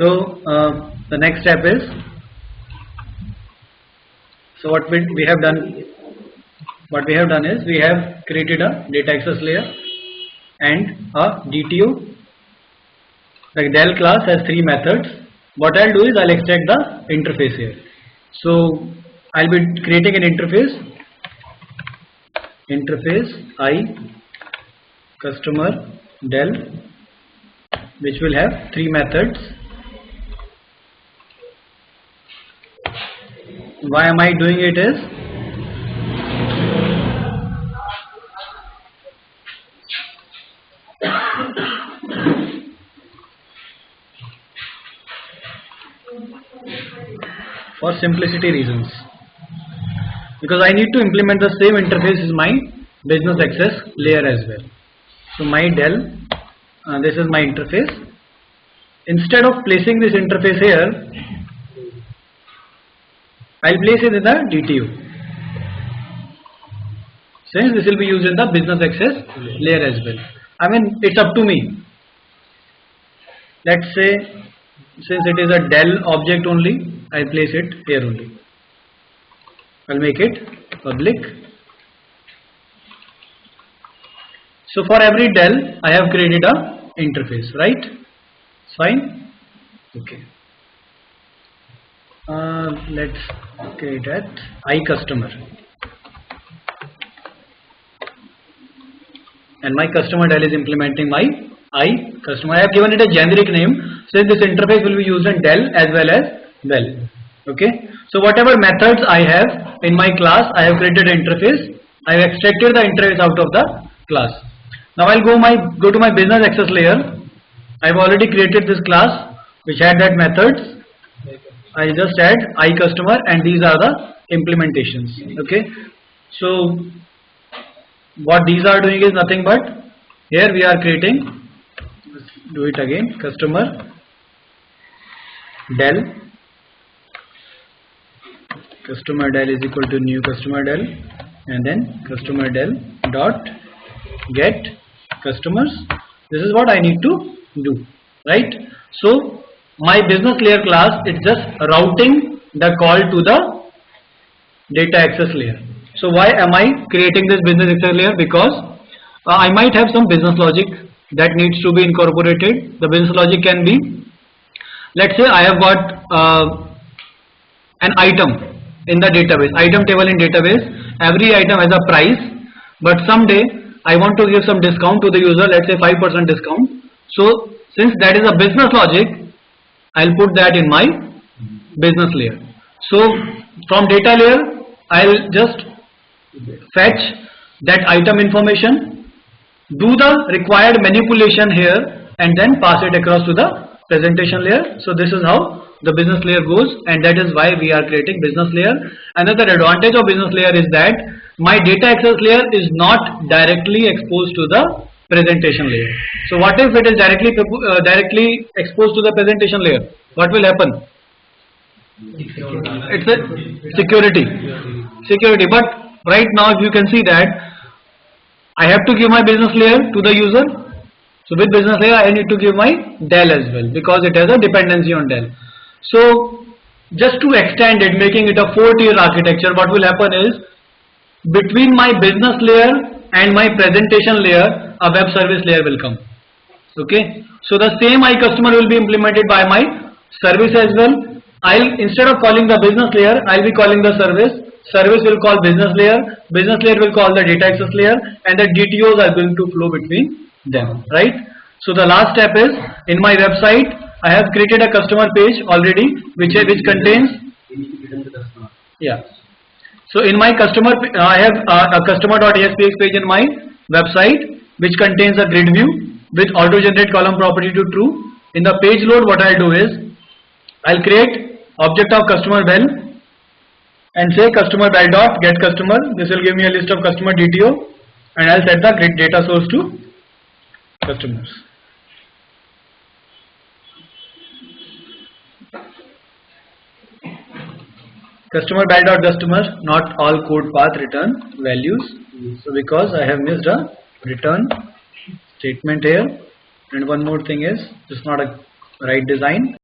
So the next step is, so what we have done is we have created a data access layer and a DTO. The Del class has 3 methods. What I'll do is I'll extract the interface here. So I'll be creating an interface I customer Del, which will have 3 methods. Why am I doing it is, for simplicity reasons, because I need to implement the same interface as my business access layer as well. So my Del, this is my interface. Instead of placing this interface here, I'll place it in the DTO, since this will be used in the business access layer as well. I mean, it's up to me. Let's say, since it is a Del object only, I'll place it here only. I'll make it public. So for every Del, I have created a interface, right? It's fine. Okay. Let's create at iCustomer, and my customer Del is implementing my iCustomer. I have given it a generic name, since this interface will be used in Del as well as Bell. Okay. So whatever methods I have in my class, I have created an interface. I have extracted the interface out of the class. Now I'll go to my business access layer. I have already created this class which had that methods. I just add iCustomer, and these are the implementations. Okay. So what these are doing is nothing but, here we are creating, let's do it again, customer Del. Customer Del is equal to new customer Del, and then customer Del dot get customers. This is what I need to do, right? So my business layer class, it's just routing the call to the data access layer. So why am I creating this business access layer? Because I might have some business logic that needs to be incorporated. The business logic can be, let's say I have got an item in the database, item table in database. Every item has a price, but someday I want to give some discount to the user, let's say 5% discount. So since that is a business logic, I'll put that in my business layer. So from data layer, I'll just fetch that item information, do the required manipulation here, and then pass it across to the presentation layer. So this is how the business layer goes, and that is why we are creating business layer. Another advantage of business layer is that my data access layer is not directly exposed to the presentation layer. So what if it is directly exposed to the presentation layer? What will happen? It's a security. But right now, if you can see that I have to give my business layer to the user. So with business layer, I need to give my Del as well, because it has a dependency on Del. So just to extend it, making it a 4-tier architecture, what will happen is, between my business layer and my presentation layer, a web service layer will come. Okay. So the same iCustomer will be implemented by my service as well. Instead of calling the business layer, I'll be calling the service. Service will call business layer will call the data access layer, and the DTOs are going to flow between them, right? So the last step is, in my website, I have created a customer page already, which contains, yeah. So in my customer, I have a customer.aspx page in my website, which contains a grid view with auto generate column property to true. In the page load, what I'll do is, I'll create object of customer Bell and say customer Bell dot get customer. This will give me a list of customer DTO, and I'll set the grid data source to customers. Customer Bell dot customer, not all code path return values. So because I have missed a return statement here, and one more thing is, it's not a right design.